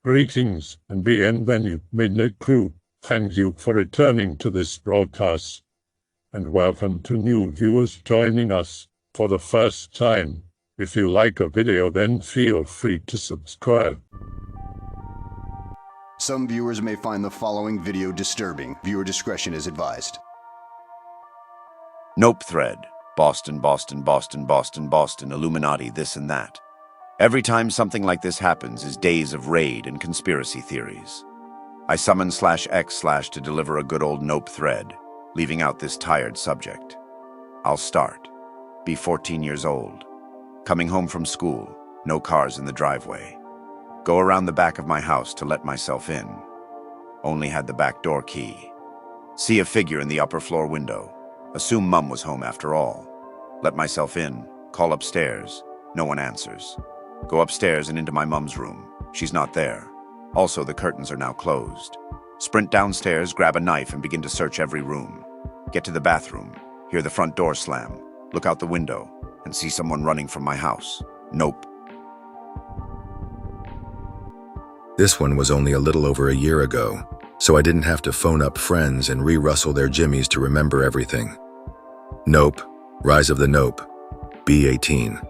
Greetings and bienvenue, Midnight Crew. Thank you for returning to this broadcast. And welcome to new viewers joining us for the first time. If you like a video, then feel free to subscribe. Some viewers may find the following video disturbing. Viewer discretion is advised. Nope thread. Boston, Boston, Boston, Boston, Boston, Illuminati, this and that. Every time something like this happens is days of raid and conspiracy theories. I summon /x/ to deliver a good old nope thread, leaving out this tired subject. I'll start. Be 14 years old. Coming home from school, no cars in the driveway. Go around the back of my house to let myself in. Only had the back door key. See a figure in the upper floor window. Assume Mum was home after all. Let myself in, call upstairs. No one answers. Go upstairs and into my mum's room. She's not there. Also, the curtains are now closed. Sprint downstairs, grab a knife, and begin to search every room. Get to the bathroom, hear the front door slam, look out the window, and see someone running from my house. Nope. This one was only a little over a year ago, so I didn't have to phone up friends and re-rustle their jimmies to remember everything. Nope. Rise of the Nope. B18.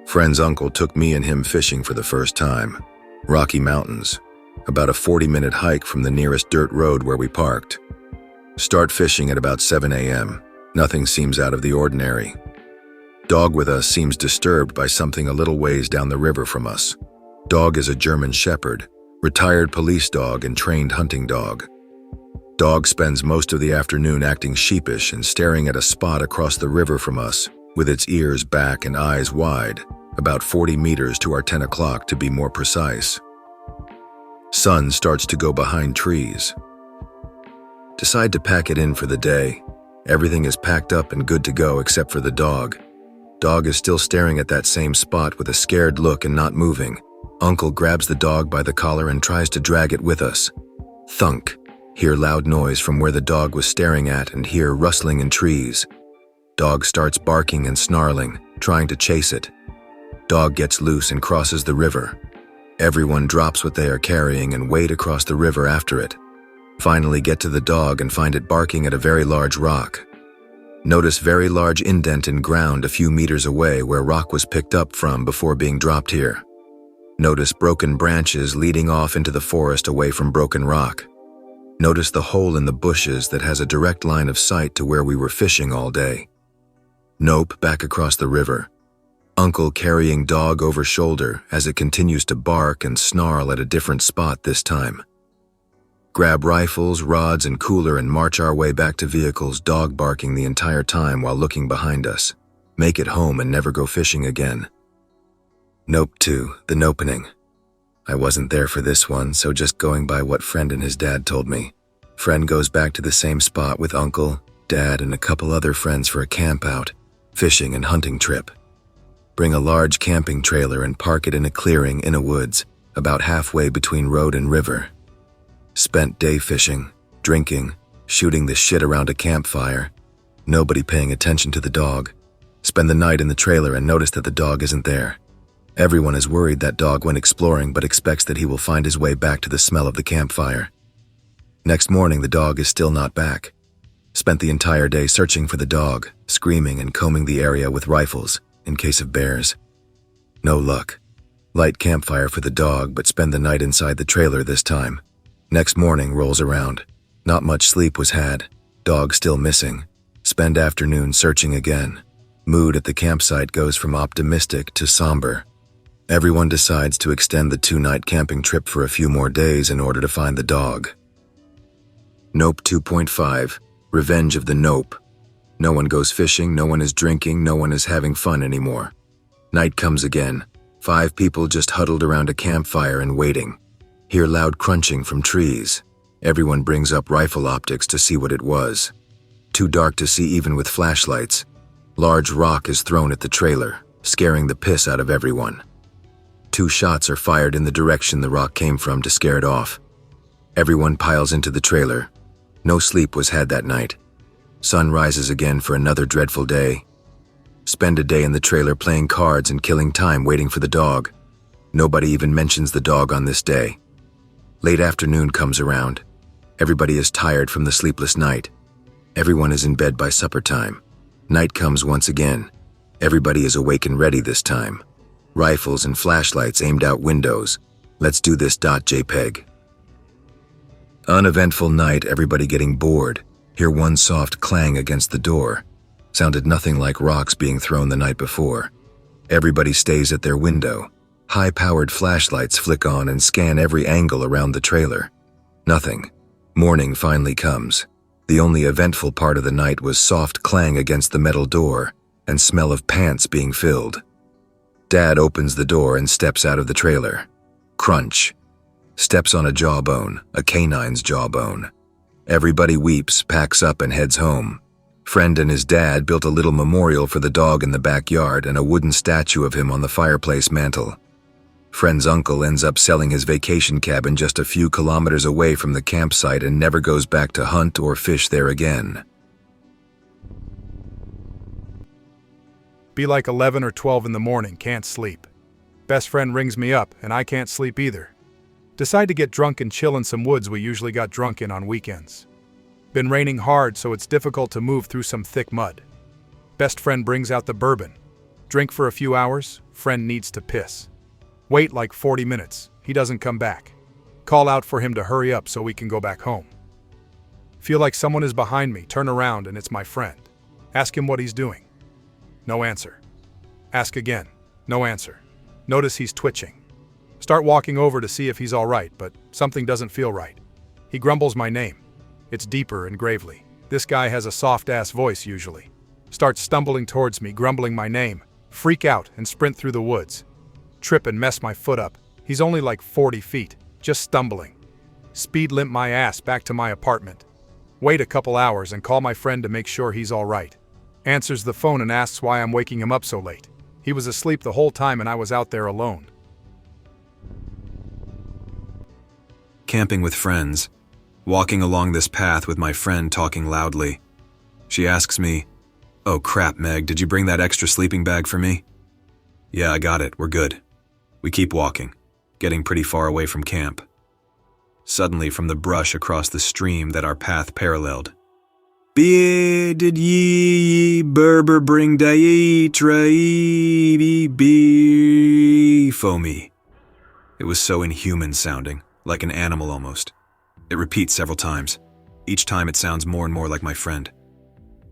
Friend's uncle took me and him fishing for the first time. Rocky Mountains, about a 40-minute hike from the nearest dirt road where we parked. Start fishing at about 7 a.m. Nothing seems out of the ordinary. Dog with us seems disturbed by something a little ways down the river from us. Dog is a German Shepherd, retired police dog and trained hunting dog. Dog spends most of the afternoon acting sheepish and staring at a spot across the river from us, with its ears back and eyes wide, about 40 meters to our 10 o'clock to be more precise. Sun starts to go behind trees. Decide to pack it in for the day. Everything is packed up and good to go except for the dog. Dog is still staring at that same spot with a scared look and not moving. Uncle grabs the dog by the collar and tries to drag it with us. Thunk. Hear loud noise from where the dog was staring at and hear rustling in trees. Dog starts barking and snarling, trying to chase it. Dog gets loose and crosses the river. Everyone drops what they are carrying and wade across the river after it. Finally get to the dog and find it barking at a very large rock. Notice very large indent in ground a few meters away where rock was picked up from before being dropped here. Notice broken branches leading off into the forest away from broken rock. Notice the hole in the bushes that has a direct line of sight to where we were fishing all day. Nope, back across the river. Uncle carrying dog over shoulder as it continues to bark and snarl at a different spot this time. Grab rifles, rods, and cooler and march our way back to vehicles, dog barking the entire time while looking behind us. Make it home and never go fishing again. Nope 2, the nopening. I wasn't there for this one, so just going by what friend and his dad told me. Friend goes back to the same spot with uncle, dad, and a couple other friends for a camp out, fishing and hunting trip. Bring a large camping trailer and park it in a clearing in a woods, about halfway between road and river. Spent day fishing, drinking, shooting the shit around a campfire. Nobody paying attention to the dog. Spend the night in the trailer and notice that the dog isn't there. Everyone is worried that dog went exploring but expects that he will find his way back to the smell of the campfire. Next morning the dog is still not back. Spent the entire day searching for the dog, screaming and combing the area with rifles, in case of bears. No luck. Light campfire for the dog, but spend the night inside the trailer this time. Next morning rolls around. Not much sleep was had. Dog still missing. Spend afternoon searching again. Mood at the campsite goes from optimistic to somber. Everyone decides to extend the 2-night camping trip for a few more days in order to find the dog. Nope 2.5. Revenge of the Nope. No one goes fishing, no one is drinking, no one is having fun anymore. Night comes again. 5 people just huddled around a campfire and waiting. Hear loud crunching from trees. Everyone brings up rifle optics to see what it was. Too dark to see even with flashlights. Large rock is thrown at the trailer, scaring the piss out of everyone. 2 shots are fired in the direction the rock came from to scare it off. Everyone piles into the trailer. No sleep was had that night. Sun rises again for another dreadful day. Spend a day in the trailer playing cards and killing time waiting for the dog. Nobody even mentions the dog on this day. Late afternoon comes around. Everybody is tired from the sleepless night. Everyone is in bed by supper time. Night comes once again. Everybody is awake and ready this time. Rifles and flashlights aimed out windows. Let's do this. JPEG. Uneventful night, everybody getting bored. Hear one soft clang against the door. Sounded nothing like rocks being thrown the night before. Everybody stays at their window. High-powered flashlights flick on and scan every angle around the trailer. Nothing. Morning finally comes. The only eventful part of the night was soft clang against the metal door and smell of pants being filled. Dad opens the door and steps out of the trailer. Crunch. Steps on a jawbone, a canine's jawbone. Everybody weeps, packs up, and heads home. Friend and his dad built a little memorial for the dog in the backyard and a wooden statue of him on the fireplace mantel. Friend's uncle ends up selling his vacation cabin just a few kilometers away from the campsite and never goes back to hunt or fish there again. Be like 11 or 12 in the morning, can't sleep. Best friend rings me up, and I can't sleep either. Decide to get drunk and chill in some woods we usually got drunk in on weekends. Been raining hard, so it's difficult to move through some thick mud. Best friend brings out the bourbon. Drink for a few hours, friend needs to piss. Wait like 40 minutes, he doesn't come back. Call out for him to hurry up so we can go back home. Feel like someone is behind me, turn around and it's my friend. Ask him what he's doing. No answer. Ask again. No answer. Notice he's twitching. Start walking over to see if he's all right, but something doesn't feel right. He grumbles my name. It's deeper and gravely. This guy has a soft-ass voice usually. Starts stumbling towards me, grumbling my name. Freak out and sprint through the woods. Trip and mess my foot up. He's only like 40 feet, just stumbling. Speed limp my ass back to my apartment. Wait a couple hours and call my friend to make sure he's all right. Answers the phone and asks why I'm waking him up so late. He was asleep the whole time and I was out there alone. Camping with friends. Walking along this path with my friend talking loudly. She asks me, "Oh crap, Meg, did you bring that extra sleeping bag for me?" "Yeah, I got it, we're good." We keep walking, getting pretty far away from camp. Suddenly, from the brush across the stream that our path paralleled, did ye Berber bring dayi trai be foamy?" It was so inhuman sounding, like an animal almost. It repeats several times. Each time it sounds more and more like my friend.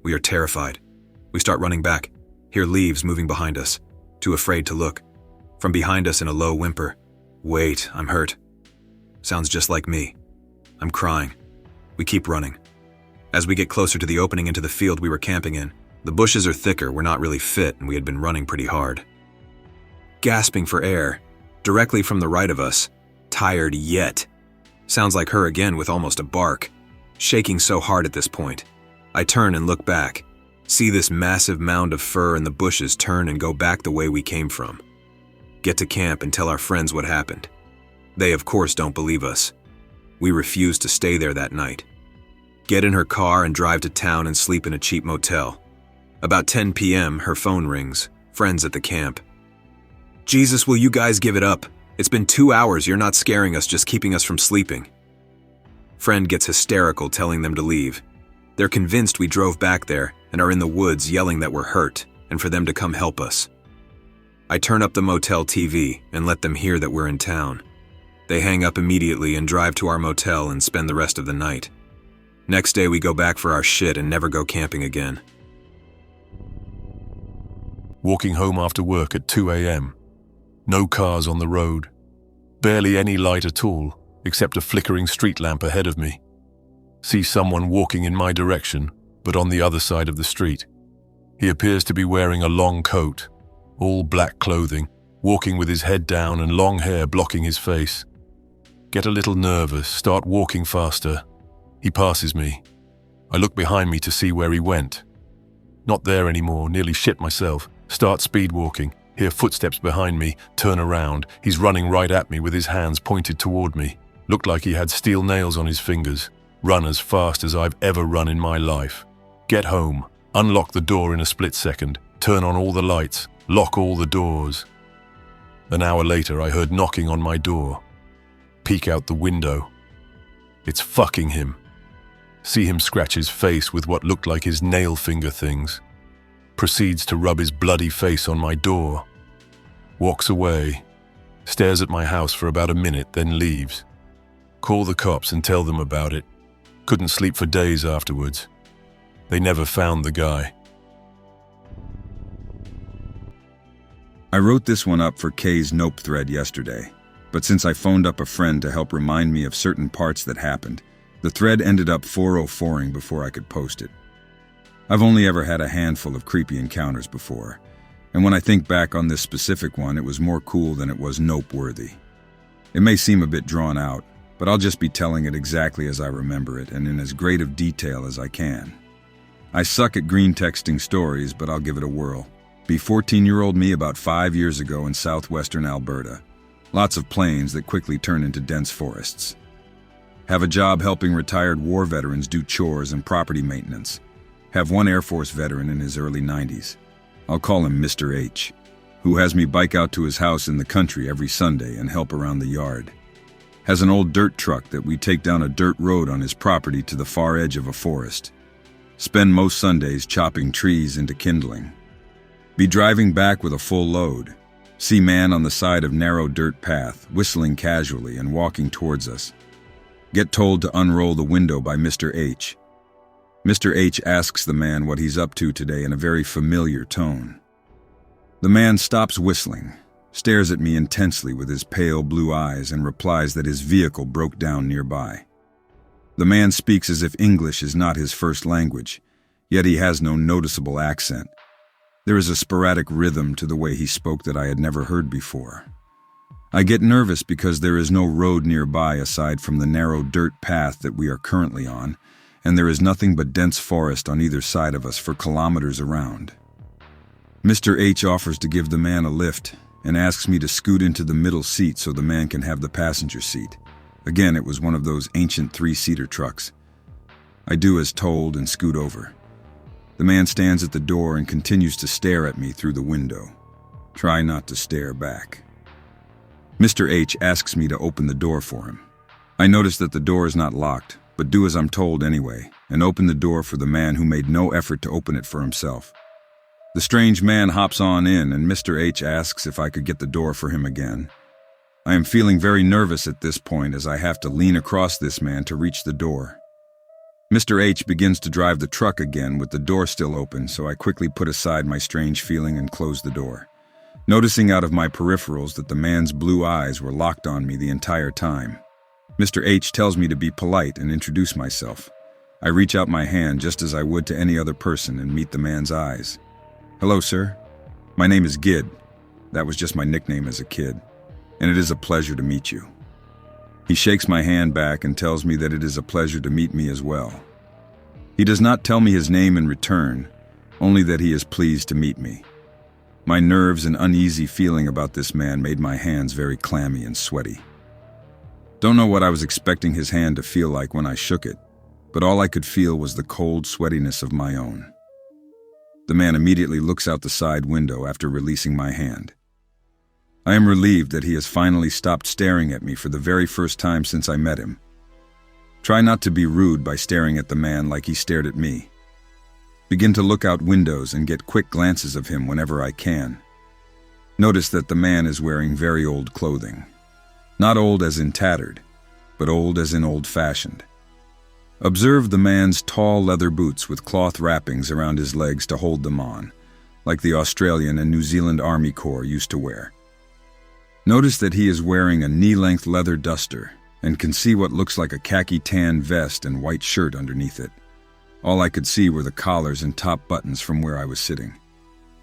We are terrified. We start running back, hear leaves moving behind us, too afraid to look. From behind us in a low whimper, "Wait, I'm hurt." Sounds just like me. I'm crying. We keep running. As we get closer to the opening into the field we were camping in, the bushes are thicker, we're not really fit, and we had been running pretty hard. Gasping for air, directly from the right of us, tired yet. Sounds like her again with almost a bark. Shaking so hard at this point. I turn and look back. See this massive mound of fur in the bushes turn and go back the way we came from. Get to camp and tell our friends what happened. They, of course, don't believe us. We refuse to stay there that night. Get in her car and drive to town and sleep in a cheap motel. About 10 p.m., her phone rings. Friends at the camp. "Jesus, will you guys give it up? It's been 2 hours, you're not scaring us, just keeping us from sleeping." Friend gets hysterical, telling them to leave. They're convinced we drove back there and are in the woods yelling that we're hurt and for them to come help us. I turn up the motel TV and let them hear that we're in town. They hang up immediately and drive to our motel and spend the rest of the night. Next day we go back for our shit and never go camping again. Walking home after work at 2 a.m. No cars on the road. Barely any light at all, except a flickering street lamp ahead of me. See someone walking in my direction, but on the other side of the street. He appears to be wearing a long coat, all black clothing, walking with his head down and long hair blocking his face. Get a little nervous, start walking faster. He passes me. I look behind me to see where he went. Not there anymore, nearly shit myself. Start speed walking. Hear footsteps behind me, turn around. He's running right at me with his hands pointed toward me. Looked like he had steel nails on his fingers. Run as fast as I've ever run in my life. Get home. Unlock the door in a split second. Turn on all the lights. Lock all the doors. An hour later, I heard knocking on my door. peek out the window. It's fucking him. See him scratch his face with what looked like his nail finger things. Proceeds to rub his bloody face on my door. Walks away. Stares at my house for about a minute, then leaves. Call the cops and tell them about it. Couldn't sleep for days afterwards. They never found the guy. I wrote this one up for Kay's Nope thread yesterday, but since I phoned up a friend to help remind me of certain parts that happened, the thread ended up 404ing before I could post it. I've only ever had a handful of creepy encounters before, and when I think back on this specific one, it was more cool than it was nope-worthy. It may seem a bit drawn out, but I'll just be telling it exactly as I remember it and in as great of detail as I can. I suck at green texting stories, but I'll give it a whirl. Be 14-year-old me about 5 years ago in southwestern Alberta. Lots of plains that quickly turn into dense forests. Have a job helping retired war veterans do chores and property maintenance. Have one Air Force veteran in his early 90s. I'll call him Mr. H, who has me bike out to his house in the country every Sunday and help around the yard. Has an old dirt truck that we take down a dirt road on his property to the far edge of a forest. Spend most Sundays chopping trees into kindling. Be driving back with a full load. See man on the side of narrow dirt path, whistling casually and walking towards us. Get told to unroll the window by Mr. H. Mr. H asks the man what he's up to today in a very familiar tone. The man stops whistling, stares at me intensely with his pale blue eyes and replies that his vehicle broke down nearby. The man speaks as if English is not his first language, yet he has no noticeable accent. There is a sporadic rhythm to the way he spoke that I had never heard before. I get nervous because there is no road nearby aside from the narrow dirt path that we are currently on, and there is nothing but dense forest on either side of us for kilometers around. Mr. H offers to give the man a lift and asks me to scoot into the middle seat so the man can have the passenger seat. Again, it was one of those ancient 3-seater trucks. I do as told and scoot over. The man stands at the door and continues to stare at me through the window. Try not to stare back. Mr. H asks me to open the door for him. I notice that the door is not locked, but do as I'm told anyway, and open the door for the man who made no effort to open it for himself. The strange man hops on in, and Mr. H asks if I could get the door for him again. I am feeling very nervous at this point as I have to lean across this man to reach the door. Mr. H begins to drive the truck again with the door still open, so I quickly put aside my strange feeling and close the door, noticing out of my peripherals that the man's blue eyes were locked on me the entire time. Mr. H tells me to be polite and introduce myself. I reach out my hand just as I would to any other person and meet the man's eyes. "Hello, sir. My name is Gid. That was just my nickname as a kid, and it is a pleasure to meet you." He shakes my hand back and tells me that it is a pleasure to meet me as well. He does not tell me his name in return, only that he is pleased to meet me. My nerves and uneasy feeling about this man made my hands very clammy and sweaty. Don't know what I was expecting his hand to feel like when I shook it, but all I could feel was the cold sweatiness of my own. The man immediately looks out the side window after releasing my hand. I am relieved that he has finally stopped staring at me for the very first time since I met him. Try not to be rude by staring at the man like he stared at me. Begin to look out windows and get quick glances of him whenever I can. Notice that the man is wearing very old clothing. Not old as in tattered, but old as in old-fashioned. Observe the man's tall leather boots with cloth wrappings around his legs to hold them on, like the Australian and New Zealand Army Corps used to wear. Notice that he is wearing a knee-length leather duster and can see what looks like a khaki tan vest and white shirt underneath it. All I could see were the collars and top buttons from where I was sitting.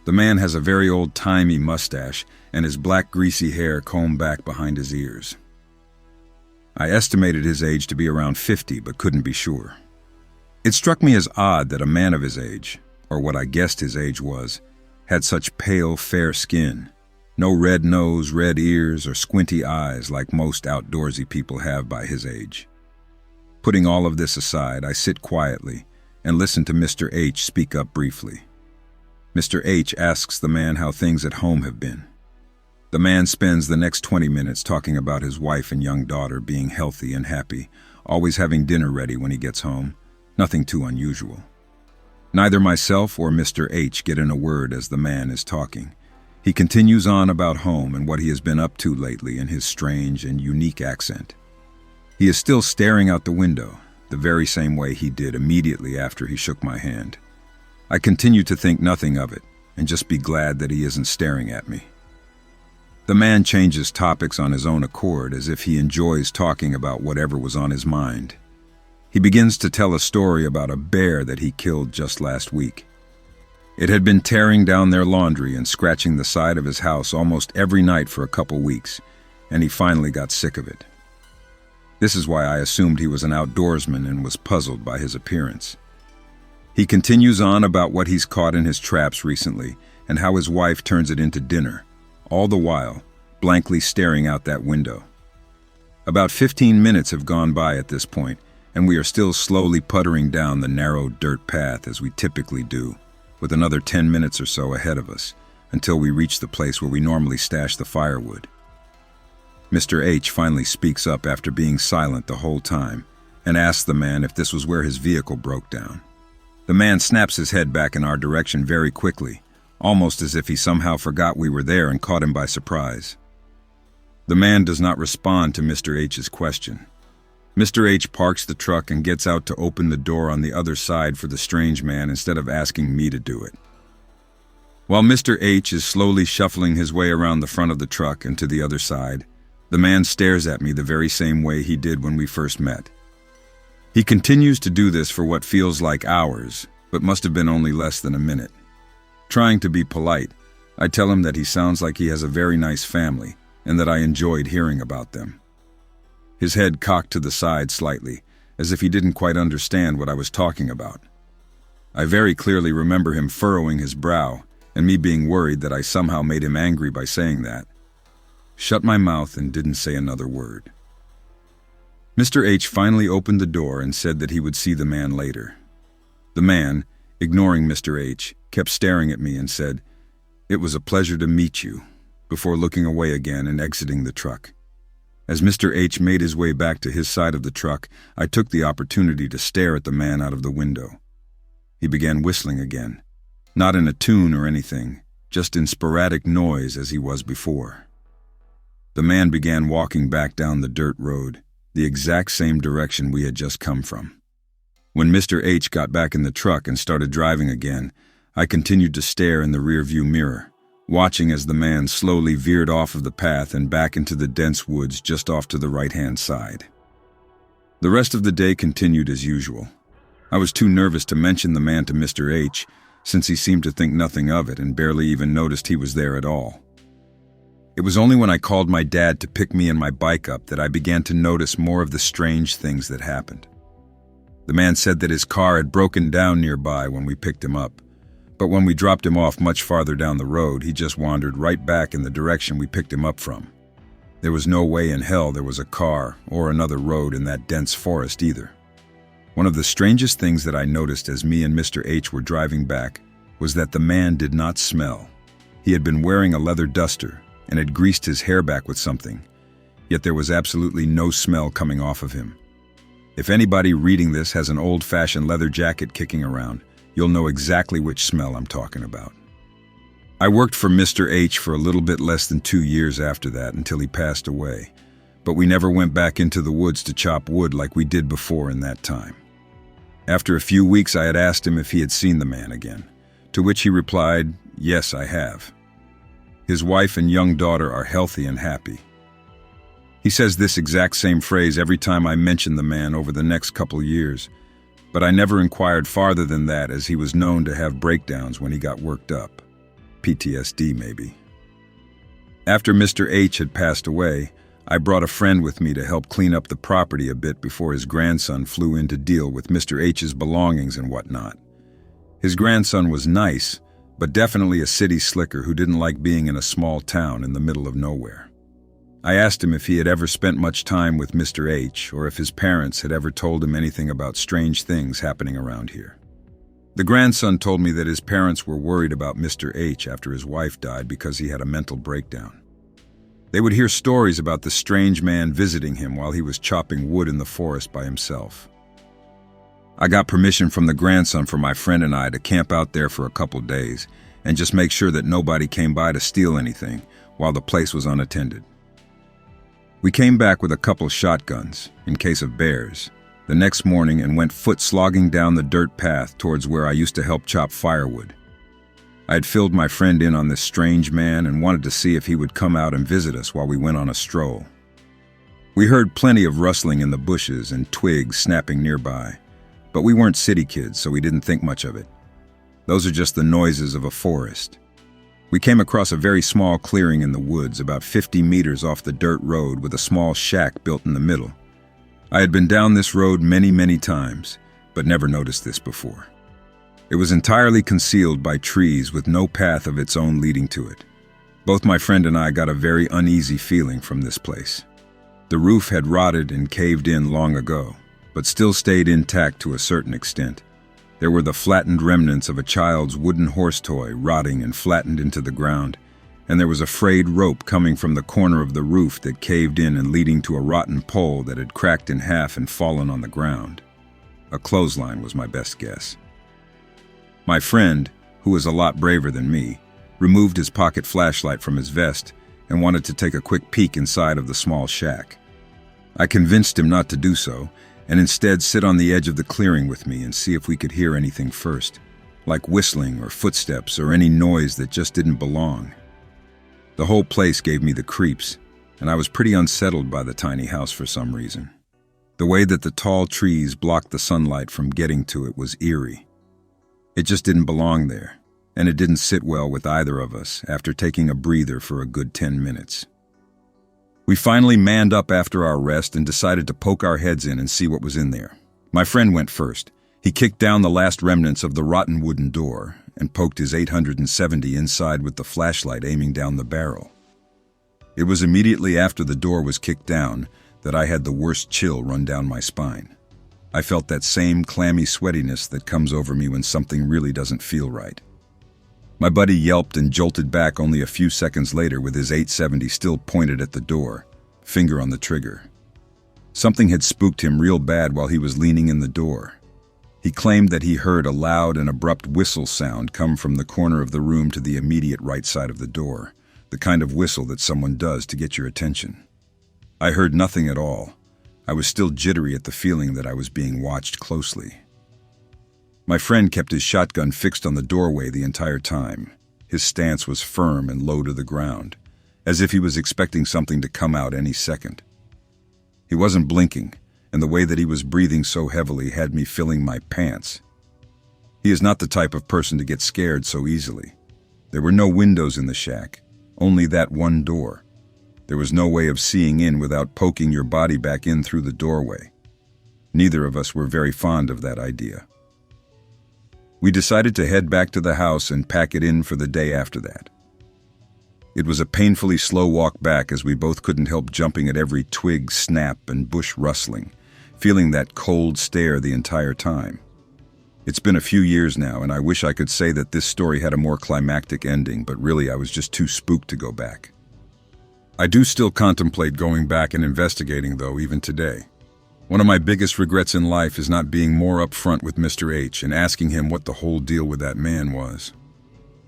The man has a very old-timey mustache and his black greasy hair combed back behind his ears. I estimated his age to be around 50, but couldn't be sure. It struck me as odd that a man of his age, or what I guessed his age was, had such pale, fair skin. No red nose, red ears, or squinty eyes like most outdoorsy people have by his age. Putting all of this aside, I sit quietly and listen to Mr. H speak up briefly. Mr. H asks the man how things at home have been. The man spends the next 20 minutes talking about his wife and young daughter being healthy and happy, always having dinner ready when he gets home. Nothing too unusual. Neither myself or Mr. H get in a word as the man is talking. He continues on about home and what he has been up to lately in his strange and unique accent. He is still staring out the window, the very same way he did immediately after he shook my hand. I continue to think nothing of it and just be glad that he isn't staring at me. The man changes topics on his own accord as if he enjoys talking about whatever was on his mind. He begins to tell a story about a bear that he killed just last week. It had been tearing down their laundry and scratching the side of his house almost every night for a couple weeks, and he finally got sick of it. This is why I assumed he was an outdoorsman and was puzzled by his appearance. He continues on about what he's caught in his traps recently and how his wife turns it into dinner, all the while blankly staring out that window. About 15 minutes have gone by at this point, and we are still slowly puttering down the narrow dirt path as we typically do, with another 10 minutes or so ahead of us, until we reach the place where we normally stash the firewood. Mr. H finally speaks up after being silent the whole time, and asks the man if this was where his vehicle broke down. The man snaps his head back in our direction very quickly, almost as if he somehow forgot we were there and caught him by surprise. The man does not respond to Mr. H's question. Mr. H parks the truck and gets out to open the door on the other side for the strange man instead of asking me to do it. While Mr. H is slowly shuffling his way around the front of the truck and to the other side, the man stares at me the very same way he did when we first met. He continues to do this for what feels like hours, but must have been only less than a minute. Trying to be polite, I tell him that he sounds like he has a very nice family and that I enjoyed hearing about them. His head cocked to the side slightly, as if he didn't quite understand what I was talking about. I very clearly remember him furrowing his brow and me being worried that I somehow made him angry by saying that. Shut my mouth and didn't say another word. Mr. H finally opened the door and said that he would see the man later. The man, ignoring Mr. H, kept staring at me and said, "It was a pleasure to meet you," before looking away again and exiting the truck. As Mr. H made his way back to his side of the truck, I took the opportunity to stare at the man out of the window. He began whistling again, not in a tune or anything, just in sporadic noise as he was before. The man began walking back down the dirt road, the exact same direction we had just come from. When Mr. H got back in the truck and started driving again, I continued to stare in the rearview mirror, watching as the man slowly veered off of the path and back into the dense woods just off to the right-hand side. The rest of the day continued as usual. I was too nervous to mention the man to Mr. H, since he seemed to think nothing of it and barely even noticed he was there at all. It was only when I called my dad to pick me and my bike up that I began to notice more of the strange things that happened. The man said that his car had broken down nearby when we picked him up, but when we dropped him off much farther down the road, he just wandered right back in the direction we picked him up from. There was no way in hell there was a car or another road in that dense forest either. One of the strangest things that I noticed as me and Mr. H were driving back was that the man did not smell. He had been wearing a leather duster and had greased his hair back with something, yet there was absolutely no smell coming off of him. If anybody reading this has an old-fashioned leather jacket kicking around, you'll know exactly which smell I'm talking about. I worked for Mr. H for a little bit less than 2 years after that until he passed away, but we never went back into the woods to chop wood like we did before in that time. After a few weeks, I had asked him if he had seen the man again, to which he replied, "Yes, I have. His wife and young daughter are healthy and happy." He says this exact same phrase every time I mention the man over the next couple years, but I never inquired farther than that as he was known to have breakdowns when he got worked up. PTSD, maybe. After Mr. H had passed away, I brought a friend with me to help clean up the property a bit before his grandson flew in to deal with Mr. H's belongings and whatnot. His grandson was nice, but definitely a city slicker who didn't like being in a small town in the middle of nowhere. I asked him if he had ever spent much time with Mr. H or if his parents had ever told him anything about strange things happening around here. The grandson told me that his parents were worried about Mr. H after his wife died because he had a mental breakdown. They would hear stories about the strange man visiting him while he was chopping wood in the forest by himself. I got permission from the grandson for my friend and I to camp out there for a couple days and just make sure that nobody came by to steal anything while the place was unattended. We came back with a couple shotguns, in case of bears, the next morning and went foot slogging down the dirt path towards where I used to help chop firewood. I had filled my friend in on this strange man and wanted to see if he would come out and visit us while we went on a stroll. We heard plenty of rustling in the bushes and twigs snapping nearby, but we weren't city kids, so we didn't think much of it. Those are just the noises of a forest. We came across a very small clearing in the woods, about 50 meters off the dirt road with a small shack built in the middle. I had been down this road many times, but never noticed this before. It was entirely concealed by trees with no path of its own leading to it. Both my friend and I got a very uneasy feeling from this place. The roof had rotted and caved in long ago, but still stayed intact to a certain extent. There were the flattened remnants of a child's wooden horse toy rotting and flattened into the ground, and there was a frayed rope coming from the corner of the roof that caved in and leading to a rotten pole that had cracked in half and fallen on the ground. A clothesline was my best guess. My friend, who was a lot braver than me, removed his pocket flashlight from his vest and wanted to take a quick peek inside of the small shack. I convinced him not to do so, and instead sit on the edge of the clearing with me and see if we could hear anything first, like whistling or footsteps or any noise that just didn't belong. The whole place gave me the creeps, and I was pretty unsettled by the tiny house for some reason. The way that the tall trees blocked the sunlight from getting to it was eerie. It just didn't belong there, and it didn't sit well with either of us after taking a breather for a good 10 minutes. We finally manned up after our rest and decided to poke our heads in and see what was in there. My friend went first. He kicked down the last remnants of the rotten wooden door and poked his 870 inside with the flashlight aiming down the barrel. It was immediately after the door was kicked down that I had the worst chill run down my spine. I felt that same clammy sweatiness that comes over me when something really doesn't feel right. My buddy yelped and jolted back only a few seconds later with his 870 still pointed at the door, finger on the trigger. Something had spooked him real bad while he was leaning in the door. He claimed that he heard a loud and abrupt whistle sound come from the corner of the room to the immediate right side of the door, the kind of whistle that someone does to get your attention. I heard nothing at all. I was still jittery at the feeling that I was being watched closely. My friend kept his shotgun fixed on the doorway the entire time. His stance was firm and low to the ground, as if he was expecting something to come out any second. He wasn't blinking, and the way that he was breathing so heavily had me filling my pants. He is not the type of person to get scared so easily. There were no windows in the shack, only that one door. There was no way of seeing in without poking your body back in through the doorway. Neither of us were very fond of that idea. We decided to head back to the house and pack it in for the day after that. It was a painfully slow walk back as we both couldn't help jumping at every twig snap and bush rustling, feeling that cold stare the entire time. It's been a few years now, and I wish I could say that this story had a more climactic ending, but really I was just too spooked to go back. I do still contemplate going back and investigating, though, even today. One of my biggest regrets in life is not being more upfront with Mr. H and asking him what the whole deal with that man was.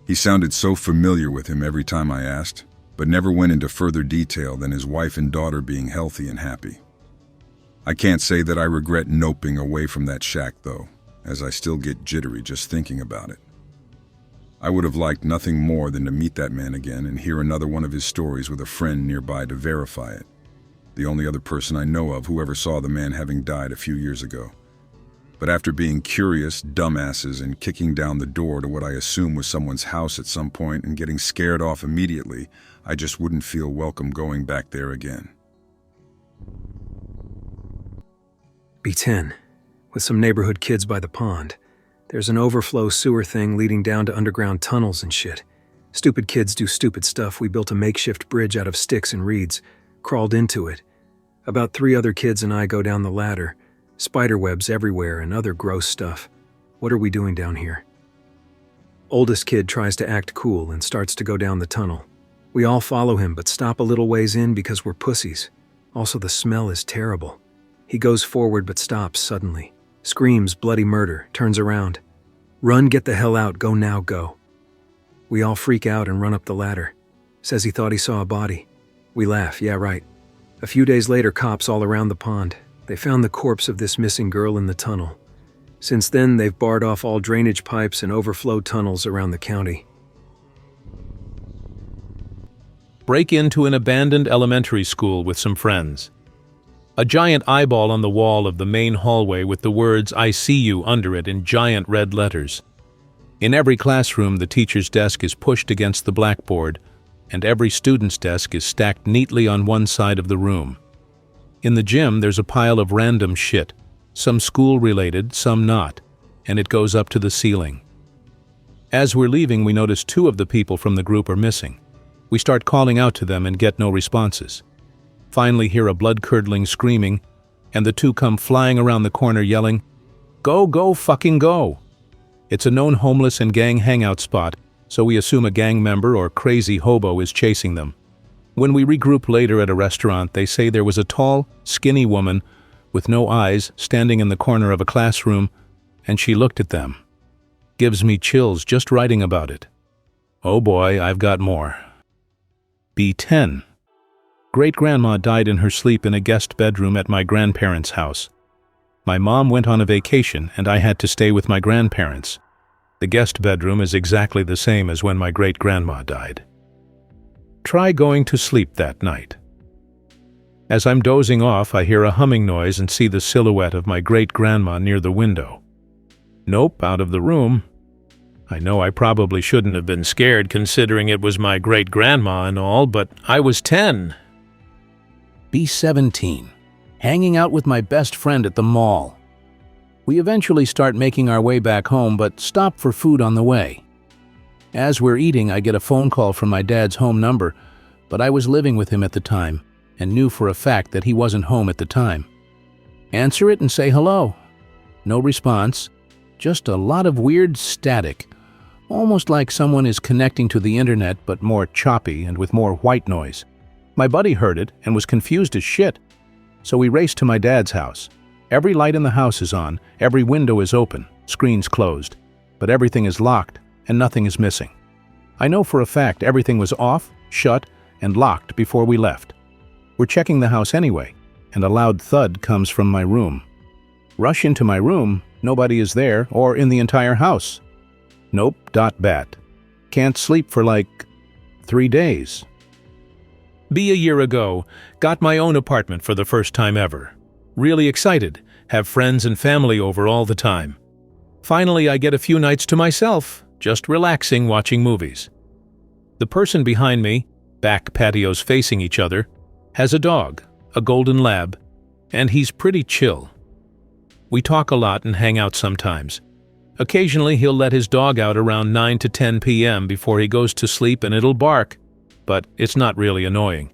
He sounded so familiar with him every time I asked, but never went into further detail than his wife and daughter being healthy and happy. I can't say that I regret noping away from that shack, though, as I still get jittery just thinking about it. I would have liked nothing more than to meet that man again and hear another one of his stories with a friend nearby to verify it. The only other person I know of who ever saw the man having died a few years ago. But after being curious dumbasses and kicking down the door to what I assume was someone's house at some point and getting scared off immediately, I just wouldn't feel welcome going back there again. B10, with some neighborhood kids by the pond. There's an overflow sewer thing leading down to underground tunnels and shit. Stupid kids do stupid stuff. We built a makeshift bridge out of sticks and reeds, crawled into it. About 3 other kids and I go down the ladder. Spiderwebs everywhere and other gross stuff. What are we doing down here? Oldest kid tries to act cool and starts to go down the tunnel. We all follow him, but stop a little ways in because we're pussies. Also, the smell is terrible. He goes forward but stops suddenly. Screams bloody murder, turns around. Run, get the hell out, go now, go. We all freak out and run up the ladder. Says he thought he saw a body. We laugh, yeah right. A few days later, cops all around the pond. They found the corpse of this missing girl in the tunnel. Since then, they've barred off all drainage pipes and overflow tunnels around the county. Break into an abandoned elementary school with some friends. A giant eyeball on the wall of the main hallway with the words "I see you" under it in giant red letters. In every classroom, the teacher's desk is pushed against the blackboard, and every student's desk is stacked neatly on one side of the room. In the gym, there's a pile of random shit, some school-related, some not, and it goes up to the ceiling. As we're leaving, we notice 2 of the people from the group are missing. We start calling out to them and get no responses. Finally hear a blood-curdling screaming, and the 2 come flying around the corner yelling, "Go, go, fucking go!" It's a known homeless and gang hangout spot, so we assume a gang member or crazy hobo is chasing them. When we regroup later at a restaurant, they say there was a tall, skinny woman with no eyes standing in the corner of a classroom, and she looked at them. Gives me chills just writing about it. Oh boy, I've got more. B10. Great-grandma died in her sleep in a guest bedroom at my grandparents' house. My mom went on a vacation and I had to stay with my grandparents. The guest bedroom is exactly the same as when my great-grandma died. Try going to sleep that night. As I'm dozing off, I hear a humming noise and see the silhouette of my great-grandma near the window. Nope, out of the room. I know I probably shouldn't have been scared considering it was my great-grandma and all, but I was 10. B17. Hanging out with my best friend at the mall. We eventually start making our way back home, but stop for food on the way. As we're eating, I get a phone call from my dad's home number, but I was living with him at the time and knew for a fact that he wasn't home at the time. Answer it and say hello. No response, just a lot of weird static, almost like someone is connecting to the internet but more choppy and with more white noise. My buddy heard it and was confused as shit, so we raced to my dad's house. Every light in the house is on, every window is open, screens closed, but everything is locked and nothing is missing. I know for a fact everything was off, shut, and locked before we left. We're checking the house anyway, and a loud thud comes from my room. Rush into my room, nobody is there or in the entire house. Nope, .bat. Can't sleep for like 3 days. A year ago, got my own apartment for the first time ever. Really excited, have friends and family over all the time. Finally, I get a few nights to myself, just relaxing watching movies. The person behind me, back patios facing each other, has a dog, a golden lab, and he's pretty chill. We talk a lot and hang out sometimes. Occasionally he'll let his dog out around 9 to 10 p.m. before he goes to sleep and it'll bark, but it's not really annoying.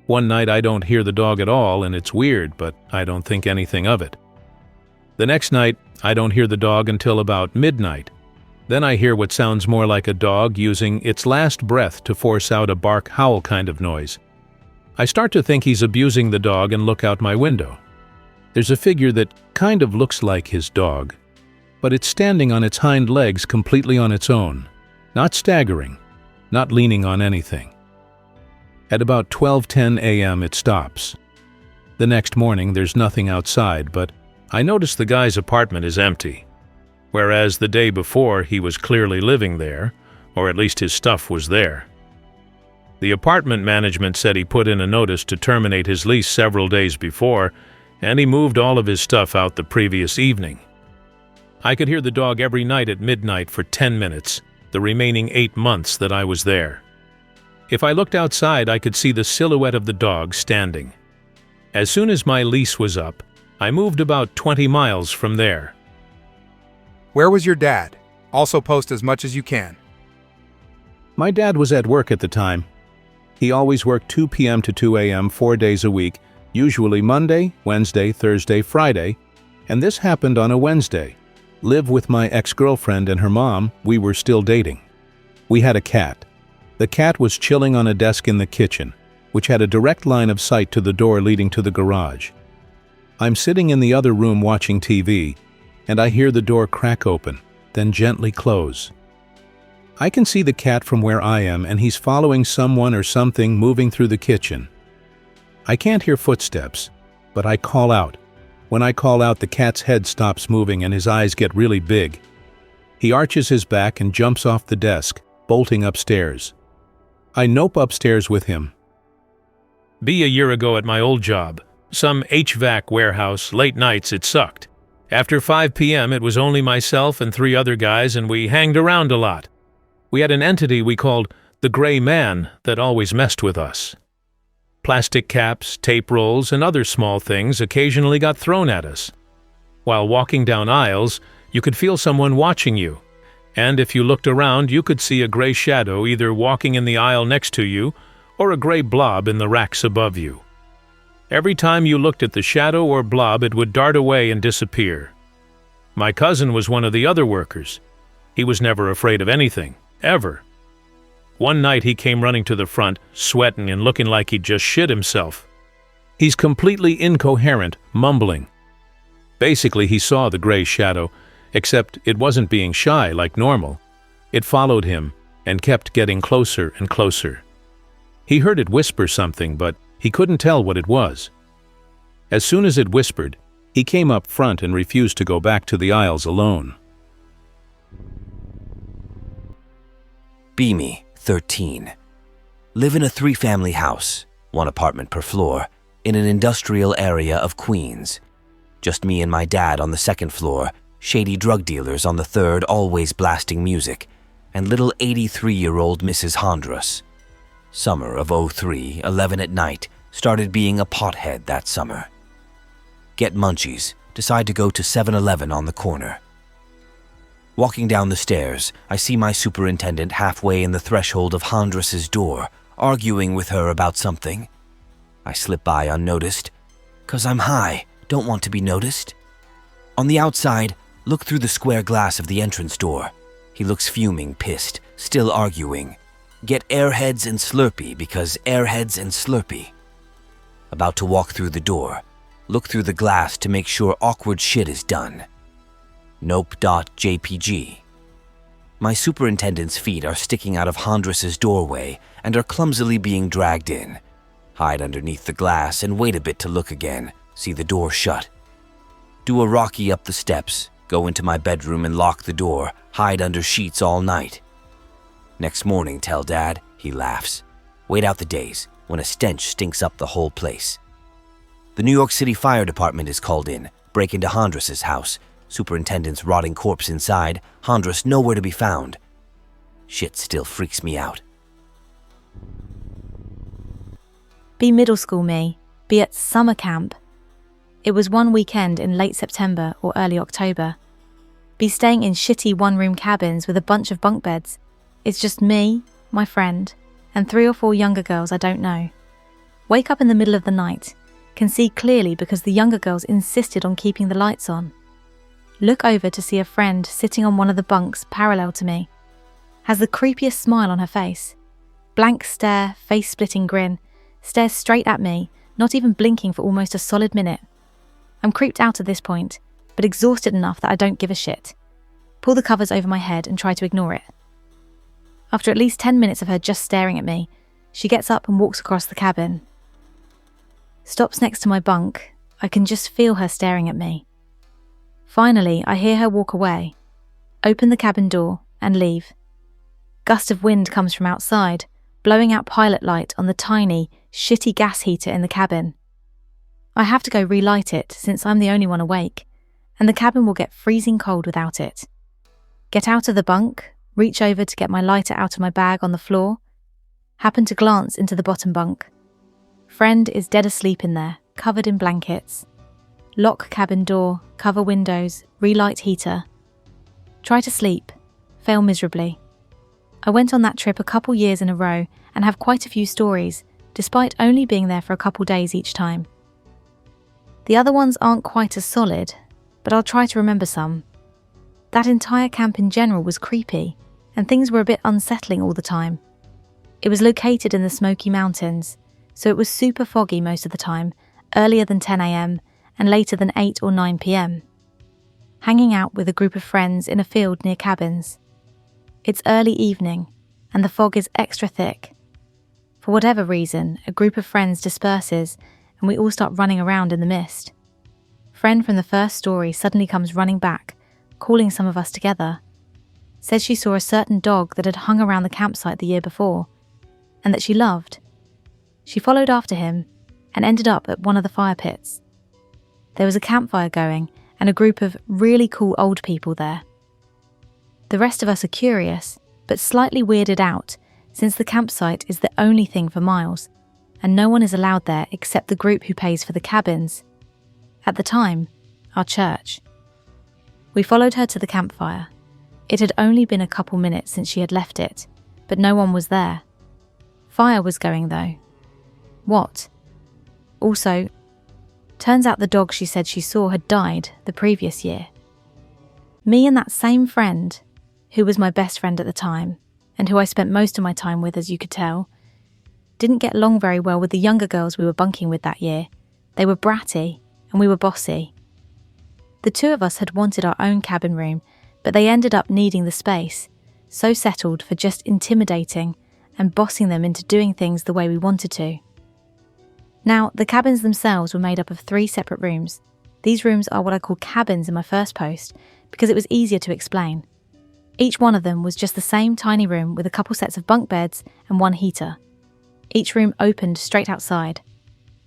One night I don't hear the dog at all and it's weird, but I don't think anything of it. The next night I don't hear the dog until about midnight. Then I hear what sounds more like a dog using its last breath to force out a bark howl kind of noise. I start to think he's abusing the dog and look out my window. There's a figure that kind of looks like his dog, but it's standing on its hind legs completely on its own, not staggering, not leaning on anything. At about 12:10 a.m. it stops. The next morning there's nothing outside, but I notice the guy's apartment is empty, whereas the day before he was clearly living there, or at least his stuff was there. The apartment management said he put in a notice to terminate his lease several days before, and he moved all of his stuff out the previous evening. I could hear the dog every night at midnight for 10 minutes, the remaining 8 months that I was there. If I looked outside, I could see the silhouette of the dog standing. As soon as my lease was up, I moved about 20 miles from there. Where was your dad? Also post as much as you can. My dad was at work at the time. He always worked 2 p.m. to 2 a.m. 4 days a week, usually Monday, Wednesday, Thursday, Friday, and this happened on a Wednesday. Live with my ex-girlfriend and her mom, we were still dating. We had a cat. The cat was chilling on a desk in the kitchen, which had a direct line of sight to the door leading to the garage. I'm sitting in the other room watching TV, and I hear the door crack open, then gently close. I can see the cat from where I am, and he's following someone or something moving through the kitchen. I can't hear footsteps, but I call out. When I call out, the cat's head stops moving and his eyes get really big. He arches his back and jumps off the desk, bolting upstairs. I nope upstairs with him. A year ago at my old job, some HVAC warehouse, late nights it sucked. After 5 p.m. it was only myself and 3 other guys, and we hanged around a lot. We had an entity we called the Gray Man that always messed with us. Plastic caps, tape rolls, and other small things occasionally got thrown at us. While walking down aisles, you could feel someone watching you, and if you looked around, you could see a gray shadow either walking in the aisle next to you or a gray blob in the racks above you. Every time you looked at the shadow or blob, it would dart away and disappear. My cousin was one of the other workers. He was never afraid of anything, ever. One night he came running to the front, sweating and looking like he'd just shit himself. He's completely incoherent, mumbling. Basically, he saw the gray shadow, except it wasn't being shy like normal. It followed him and kept getting closer and closer. He heard it whisper something, but he couldn't tell what it was. As soon as it whispered, he came up front and refused to go back to the aisles alone. Beamy, 13. Live in a 3-family house, 1 apartment per floor, in an industrial area of Queens. Just me and my dad on the 2nd floor, shady drug dealers on the 3rd always blasting music, and little 83-year-old Mrs. Andreas. Summer of 03, 11 at night, started being a pothead that summer. Get munchies, decide to go to 7-Eleven on the corner. Walking down the stairs, I see my superintendent halfway in the threshold of Andreas's door, arguing with her about something. I slip by unnoticed. 'Cause I'm high, don't want to be noticed. On the outside, look through the square glass of the entrance door. He looks fuming, pissed, still arguing. Get Airheads and Slurpee because Airheads and Slurpee. About to walk through the door, look through the glass to make sure awkward shit is done. Nope.jpg. My superintendent's feet are sticking out of Andreas's doorway and are clumsily being dragged in. Hide underneath the glass and wait a bit to look again, see the door shut. Do a Rocky up the steps, go into my bedroom and lock the door, hide under sheets all night. Next morning, tell Dad, he laughs. Wait out the days, when a stench stinks up the whole place. The New York City Fire Department is called in, break into Andreas's house. Superintendent's rotting corpse inside, Andreas nowhere to be found. Shit still freaks me out. Be middle school me, be at summer camp. It was one weekend in late September or early October. Be staying in shitty one-room cabins with a bunch of bunk beds. It's just me, my friend, and 3 or 4 younger girls I don't know. Wake up in the middle of the night, can see clearly because the younger girls insisted on keeping the lights on. Look over to see a friend sitting on one of the bunks parallel to me. Has the creepiest smile on her face. Blank stare, face-splitting grin, stares straight at me, not even blinking for almost a solid minute. I'm creeped out at this point, but exhausted enough that I don't give a shit. Pull the covers over my head and try to ignore it. After at least 10 minutes of her just staring at me, she gets up and walks across the cabin. Stops next to my bunk. I can just feel her staring at me. Finally, I hear her walk away, open the cabin door, and leave. Gust of wind comes from outside, blowing out pilot light on the tiny, shitty gas heater in the cabin. I have to go relight it since I'm the only one awake, and the cabin will get freezing cold without it. Get out of the bunk, reach over to get my lighter out of my bag on the floor, happen to glance into the bottom bunk. Friend is dead asleep in there, covered in blankets. Lock cabin door, cover windows, relight heater. Try to sleep, fail miserably. I went on that trip a couple years in a row and have quite a few stories, despite only being there for a couple days each time. The other ones aren't quite as solid, but I'll try to remember some. That entire camp in general was creepy, and things were a bit unsettling all the time. It was located in the Smoky Mountains, so it was super foggy most of the time, earlier than 10 a.m. and later than 8 or 9 p.m. Hanging out with a group of friends in a field near cabins. It's early evening, and the fog is extra thick. For whatever reason, a group of friends disperses, and we all start running around in the mist. Friend from the first story suddenly comes running back, calling some of us together. Says she saw a certain dog that had hung around the campsite the year before, and that she loved. She followed after him and ended up at one of the fire pits. There was a campfire going and a group of really cool old people there. The rest of us are curious, but slightly weirded out, since the campsite is the only thing for miles, and no one is allowed there except the group who pays for the cabins. At the time, our church. We followed her to the campfire. It had only been a couple minutes since she had left it, but no one was there. Fire was going though. What? Also, turns out the dog she said she saw had died the previous year. Me and that same friend, who was my best friend at the time, and who I spent most of my time with, as you could tell, didn't get along very well with the younger girls we were bunking with that year. They were bratty, and we were bossy. The two of us had wanted our own cabin room, but they ended up needing the space, so settled for just intimidating and bossing them into doing things the way we wanted to. Now, the cabins themselves were made up of 3 separate rooms. These rooms are what I call cabins in my first post, because it was easier to explain. Each one of them was just the same tiny room with a couple sets of bunk beds and 1 heater. Each room opened straight outside.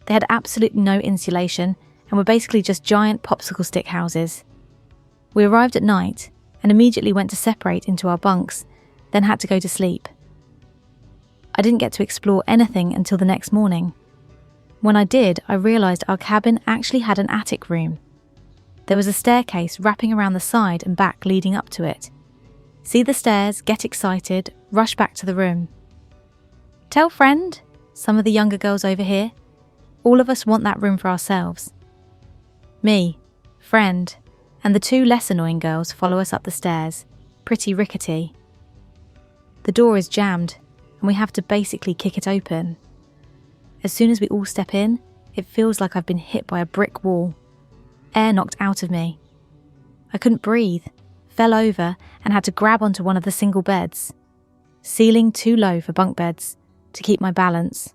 They had absolutely no insulation and were basically just giant popsicle stick houses. We arrived at night and immediately went to separate into our bunks, then had to go to sleep. I didn't get to explore anything until the next morning. When I did, I realised our cabin actually had an attic room. There was a staircase wrapping around the side and back leading up to it. See the stairs, get excited, rush back to the room. Tell friend, some of the younger girls over here. All of us want that room for ourselves. Me, friend, and the 2 less annoying girls follow us up the stairs, pretty rickety. The door is jammed, and we have to basically kick it open. As soon as we all step in, it feels like I've been hit by a brick wall. Air knocked out of me. I couldn't breathe, fell over, and had to grab onto one of the single beds. Ceiling too low for bunk beds, to keep my balance.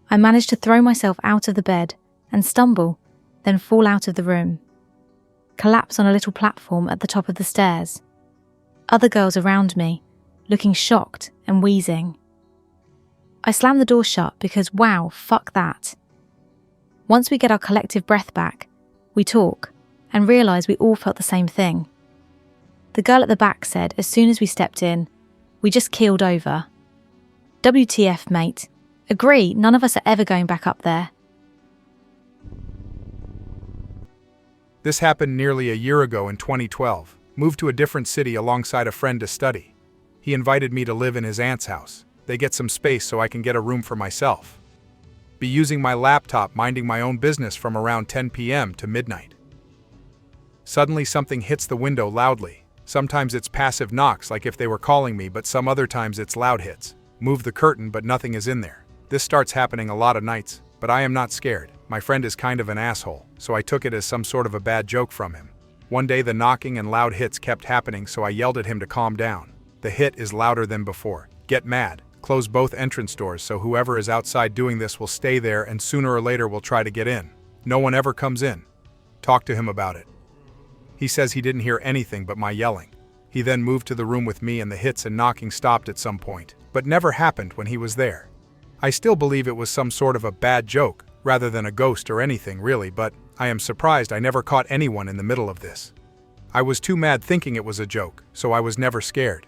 I managed to throw myself out of the bed and stumble, then fall out of the room. Collapse on a little platform at the top of the stairs. Other girls around me, looking shocked and wheezing. I slammed the door shut because wow, fuck that. Once we get our collective breath back, we talk and realise we all felt the same thing. The girl at the back said as soon as we stepped in, we just keeled over. WTF, mate. Agree, none of us are ever going back up there. This happened nearly a year ago in 2012. Moved to a different city alongside a friend to study. He invited me to live in his aunt's house. They get some space so I can get a room for myself. Be using my laptop minding my own business from around 10 p.m. to midnight. Suddenly something hits the window loudly. Sometimes it's passive knocks like if they were calling me, but some other times it's loud hits. Move the curtain but nothing is in there. This starts happening a lot of nights, but I am not scared. My friend is kind of an asshole, so I took it as some sort of a bad joke from him. One day the knocking and loud hits kept happening, so I yelled at him to calm down. The hit is louder than before. Get mad. Close both entrance doors so whoever is outside doing this will stay there and sooner or later will try to get in. No one ever comes in. Talk to him about it. He says he didn't hear anything but my yelling. He then moved to the room with me and the hits and knocking stopped at some point, but never happened when he was there. I still believe it was some sort of a bad joke, rather than a ghost or anything really, but I am surprised I never caught anyone in the middle of this. I was too mad thinking it was a joke, so I was never scared.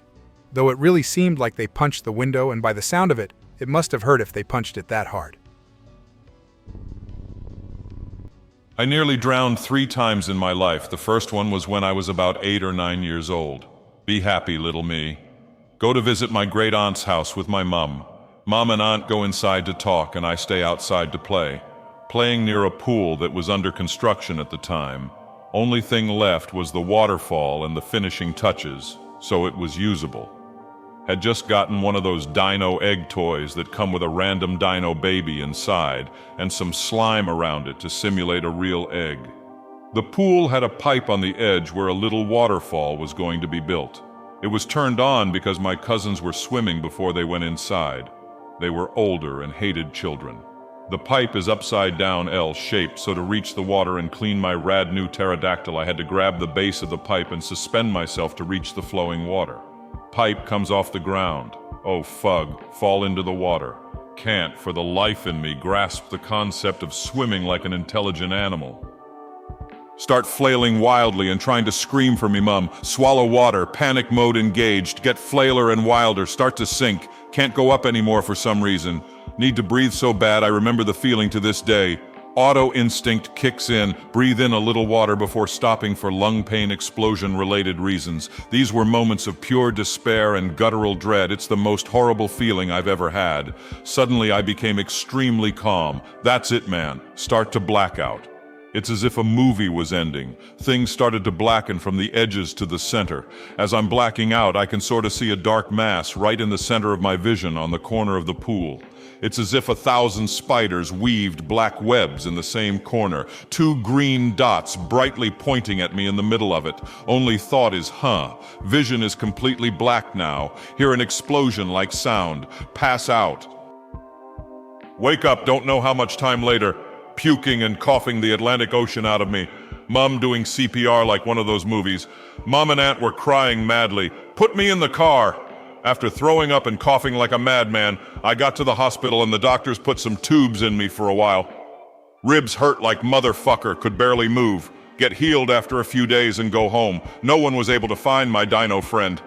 Though it really seemed like they punched the window, and by the sound of it, it must have hurt if they punched it that hard. I nearly drowned 3 times in my life. The first one was when I was about 8 or 9 years old. Be happy, little me. Go to visit my great-aunt's house with my mum. Mom and aunt go inside to talk and I stay outside to play. Playing near a pool that was under construction at the time. Only thing left was the waterfall and the finishing touches, so it was usable. Had just gotten one of those dino egg toys that come with a random dino baby inside and some slime around it to simulate a real egg. The pool had a pipe on the edge where a little waterfall was going to be built. It was turned on because my cousins were swimming before they went inside. They were older and hated children. The pipe is upside down L-shaped, so to reach the water and clean my rad new pterodactyl, I had to grab the base of the pipe and suspend myself to reach the flowing water. Pipe comes off the ground. Oh, fug, fall into the water. Can't, for the life in me, grasp the concept of swimming like an intelligent animal. Start flailing wildly and trying to scream for me, Mum. Swallow water, panic mode engaged, get flailer and wilder, start to sink. Can't go up anymore for some reason. Need to breathe so bad I remember the feeling to this day. Auto instinct kicks in, breathe in a little water before stopping for lung pain explosion-related reasons. These were moments of pure despair and guttural dread. It's the most horrible feeling I've ever had. Suddenly I became extremely calm. That's it, man. Start to black out. It's as if a movie was ending. Things started to blacken from the edges to the center. As I'm blacking out, I can sort of see a dark mass right in the center of my vision on the corner of the pool. It's as if 1,000 spiders weaved black webs in the same corner. 2 green dots brightly pointing at me in the middle of it. Only thought is, Vision is completely black now. Hear an explosion-like sound. Pass out. Wake up, don't know how much time later. Puking and coughing the Atlantic Ocean out of me. Mum doing CPR like one of those movies. Mom and Aunt were crying madly. Put me in the car. After throwing up and coughing like a madman, I got to the hospital and the doctors put some tubes in me for a while. Ribs hurt like motherfucker, could barely move. Get healed after a few days and go home. No one was able to find my dino friend.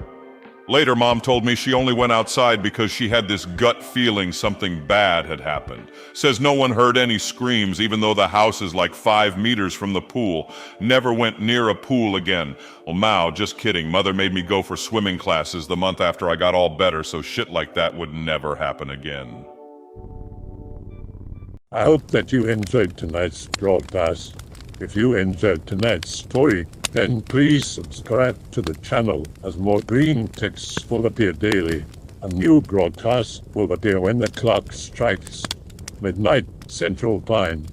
Later, Mom told me she only went outside because she had this gut feeling something bad had happened. Says no one heard any screams, even though the house is like 5 meters from the pool. Never went near a pool again. Well, Mao, just kidding. Mother made me go for swimming classes the month after I got all better, so shit like that would never happen again. I hope that you enjoyed tonight's broadcast. If you enjoyed tonight's story, then please subscribe to the channel as more Greentext will appear daily. A new broadcast will appear when the clock strikes midnight Central Time.